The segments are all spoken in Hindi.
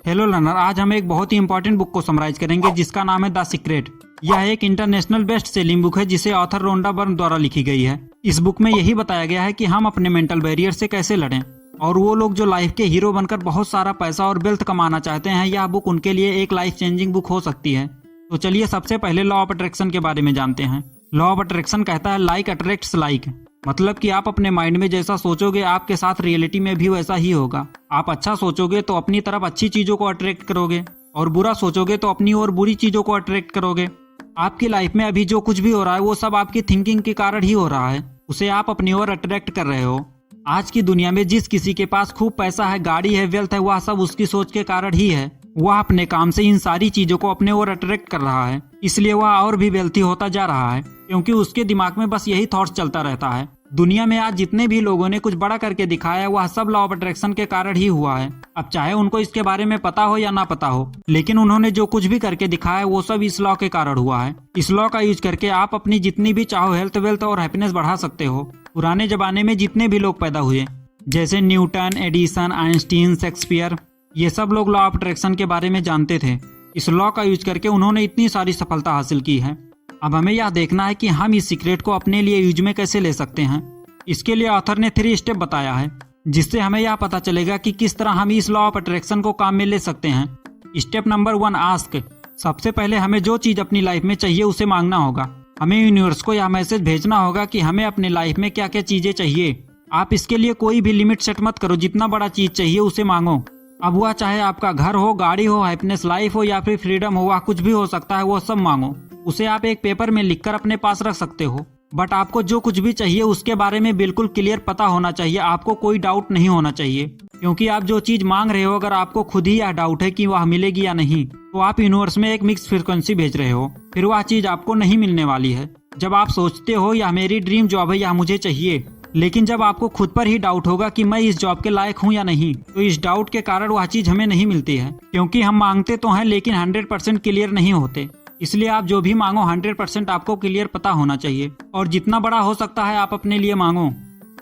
हेलो लर्नर, आज हम एक बहुत ही इंपॉर्टेंट बुक को समराइज करेंगे जिसका नाम है द सीक्रेट। यह एक इंटरनेशनल बेस्ट सेलिंग बुक है जिसे ऑथर रोंडा बर्न द्वारा लिखी गई है। इस बुक में यही बताया गया है कि हम अपने मेंटल बैरियर से कैसे लड़ें और वो लोग जो लाइफ के हीरो बनकर बहुत सारा पैसा और वेल्थ कमाना चाहते हैं, यह बुक उनके लिए एक लाइफ चेंजिंग बुक हो सकती है। तो चलिए सबसे पहले लॉ ऑफ अट्रैक्शन के बारे में जानते हैं। लॉ ऑफ अट्रैक्शन कहता है लाइक अट्रैक्ट्स लाइक, मतलब कि आप अपने माइंड में जैसा सोचोगे आपके साथ रियलिटी में भी वैसा ही होगा। आप अच्छा सोचोगे तो अपनी तरफ अच्छी चीजों को अट्रैक्ट करोगे और बुरा सोचोगे तो अपनी ओर बुरी चीजों को अट्रैक्ट करोगे। आपकी लाइफ में अभी जो कुछ भी हो रहा है वो सब आपकी थिंकिंग के कारण ही हो रहा है, उसे आप अपनी ओर अट्रैक्ट कर रहे हो। आज की दुनिया में जिस किसी के पास खूब पैसा है, गाड़ी है, वेल्थ है, वह सब उसकी सोच के कारण ही है। वह अपने काम से इन सारी चीजों को अपने ओर अट्रैक्ट कर रहा है, इसलिए वह और भी वेल्थी होता जा रहा है क्योंकि उसके दिमाग में बस यही थॉट्स चलता रहता है। दुनिया में आज जितने भी लोगों ने कुछ बड़ा करके दिखाया वह सब लॉ ऑफ अट्रैक्शन के कारण ही हुआ है। अब चाहे उनको इसके बारे में पता हो या ना पता हो, लेकिन उन्होंने जो कुछ भी करके दिखाया वो सब इस लॉ के कारण हुआ है। इस लॉ का यूज करके आप अपनी जितनी भी चाहो हेल्थ, वेल्थ और हैप्पीनेस बढ़ा सकते हो। पुराने जमाने में जितने भी लोग पैदा हुए जैसे न्यूटन, एडिसन, आइंस्टीन, शेक्सपियर, ये सब लोग लॉ ऑफ अट्रैक्शन के बारे में जानते थे। इस लॉ का यूज करके उन्होंने इतनी सारी सफलता हासिल की है। अब हमें यह देखना है कि हम इस सीक्रेट को अपने लिए यूज में कैसे ले सकते हैं। इसके लिए ऑथर ने 3 स्टेप बताया है जिससे हमें यह पता चलेगा कि किस तरह हम इस लॉ ऑफ अट्रैक्शन को काम में ले सकते हैं। Step number 1, ask. सबसे पहले हमें जो चीज अपनी लाइफ में चाहिए उसे मांगना होगा। हमें यूनिवर्स को यह मैसेज भेजना होगा कि हमें अपनी लाइफ में क्या क्या चीजें चाहिए। आप इसके लिए कोई भी लिमिट सेट मत करो, जितना बड़ा चीज चाहिए उसे मांगो। अब वह चाहे आपका घर हो, गाड़ी हो, हैप्पीनेस लाइफ हो या फिर फ्रीडम हो, वह कुछ भी हो सकता है, वो सब मांगो। उसे आप एक पेपर में लिखकर अपने पास रख सकते हो, बट आपको जो कुछ भी चाहिए उसके बारे में बिल्कुल क्लियर पता होना चाहिए। आपको कोई डाउट नहीं होना चाहिए क्योंकि आप जो चीज मांग रहे हो अगर आपको खुद ही यह डाउट है कि वह मिलेगी या नहीं, तो आप यूनिवर्स में एक मिक्स फ्रीक्वेंसी भेज रहे हो, फिर वह चीज आपको नहीं मिलने वाली है। जब आप सोचते हो यह मेरी ड्रीम जॉब है, यह मुझे चाहिए, लेकिन जब आपको खुद पर ही डाउट होगा कि मैं इस जॉब के लायक हूं या नहीं, तो इस डाउट के कारण वह चीज हमें नहीं मिलती है क्योंकि हम मांगते तो हैं लेकिन 100% क्लियर नहीं होते। इसलिए आप जो भी मांगो 100% आपको क्लियर पता होना चाहिए और जितना बड़ा हो सकता है आप अपने लिए मांगो।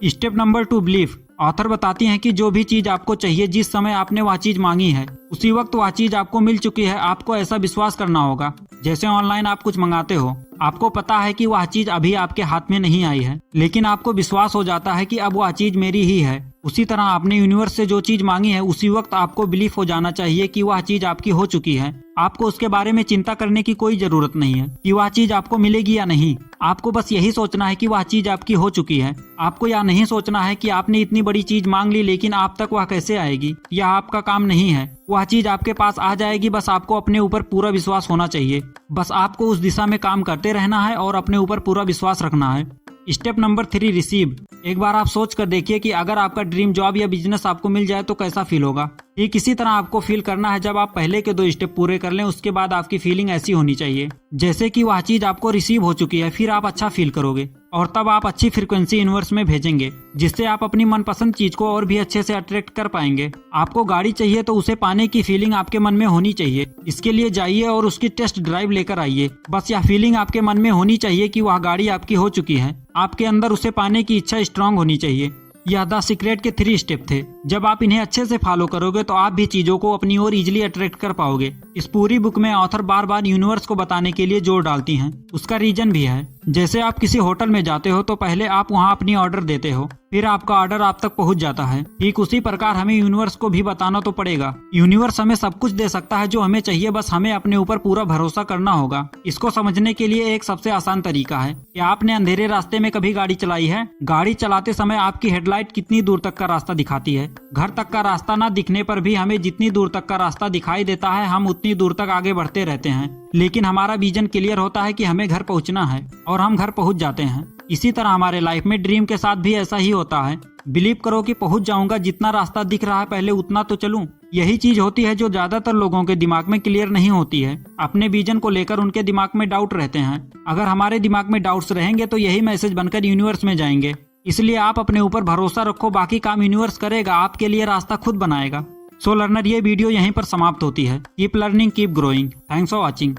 Step number 2, belief. ऑथर बताती हैं कि जो भी चीज आपको चाहिए, जिस समय आपने वह चीज मांगी है उसी वक्त वह चीज आपको मिल चुकी है। आपको ऐसा विश्वास करना होगा जैसे ऑनलाइन आप कुछ मंगाते हो, आपको पता है कि वह चीज अभी आपके हाथ में नहीं आई है लेकिन आपको विश्वास हो जाता है कि अब वह चीज मेरी ही है। उसी तरह आपने यूनिवर्स से जो चीज मांगी है उसी वक्त आपको बिलीफ हो जाना चाहिए कि वह चीज आपकी हो चुकी है। आपको उसके बारे में चिंता करने की कोई जरूरत नहीं है कि वह चीज आपको मिलेगी या नहीं। आपको बस यही सोचना है कि वह चीज आपकी हो चुकी है। आपको यह नहीं सोचना है कि आपने इतनी बड़ी चीज मांग ली लेकिन आप तक वह कैसे आएगी, यह आपका काम नहीं है। वह चीज आपके पास आ जाएगी, बस आपको अपने ऊपर पूरा विश्वास होना चाहिए। बस आपको उस दिशा में काम करते रहना है और अपने ऊपर पूरा विश्वास रखना है। Step number 3, receive. एक बार आप सोच कर देखिए कि अगर आपका ड्रीम जॉब या बिजनेस आपको मिल जाए तो कैसा फील होगा। ठीक इसी तरह आपको फील करना है। जब आप पहले के 2 स्टेप पूरे कर लें उसके बाद आपकी फीलिंग ऐसी होनी चाहिए जैसे कि वह चीज आपको रिसीव हो चुकी है, फिर आप अच्छा फील करोगे और तब आप अच्छी फ्रीक्वेंसी यूनिवर्स में भेजेंगे जिससे आप अपनी मनपसंद चीज को और भी अच्छे से अट्रैक्ट कर पाएंगे। आपको गाड़ी चाहिए तो उसे पाने की फीलिंग आपके मन में होनी चाहिए। इसके लिए जाइए और उसकी टेस्ट ड्राइव लेकर आइए। बस यह फीलिंग आपके मन में होनी चाहिए कि वह गाड़ी आपकी हो चुकी है। आपके अंदर उसे पाने की इच्छा स्ट्रांग होनी चाहिए। यह द सीक्रेट के 3 स्टेप थे। जब आप इन्हें अच्छे से फॉलो करोगे तो आप भी चीजों को अपनी ओर इजीली अट्रैक्ट कर पाओगे। इस पूरी बुक में ऑथर बार बार यूनिवर्स को बताने के लिए जोर डालती हैं। उसका रीजन भी है। जैसे आप किसी होटल में जाते हो तो पहले आप वहां अपनी ऑर्डर देते हो, फिर आपका ऑर्डर आप तक पहुंच जाता है। ठीक उसी प्रकार हमें यूनिवर्स को भी बताना तो पड़ेगा। यूनिवर्स हमें सब कुछ दे सकता है जो हमें चाहिए, बस हमें अपने ऊपर पूरा भरोसा करना होगा। इसको समझने के लिए एक सबसे आसान तरीका है कि आपने अंधेरे रास्ते में कभी गाड़ी चलाई है। गाड़ी चलाते समय आपकी हेडलाइट कितनी दूर तक का रास्ता दिखाती है। घर तक का रास्ता ना दिखने पर भी हमें जितनी दूर तक का रास्ता दिखाई देता है हम उतनी दूर तक आगे बढ़ते रहते हैं, लेकिन हमारा विजन क्लियर होता है कि हमें घर पहुंचना है और हम घर पहुंच जाते हैं। इसी तरह हमारे लाइफ में ड्रीम के साथ भी ऐसा ही होता है। बिलीव करो कि पहुंच जाऊंगा, जितना रास्ता दिख रहा है पहले उतना तो चलूं। यही चीज होती है जो ज्यादातर लोगों के दिमाग में क्लियर नहीं होती है। अपने विजन को लेकर उनके दिमाग में डाउट रहते हैं। अगर हमारे दिमाग में डाउट्स रहेंगे तो यही मैसेज बनकर यूनिवर्स में जाएंगे। इसलिए आप अपने ऊपर भरोसा रखो, बाकी काम यूनिवर्स करेगा, आपके लिए रास्ता खुद बनाएगा। सो लर्नर, ये वीडियो यहीं पर समाप्त होती है। Keep learning, keep growing. Thanks for watching.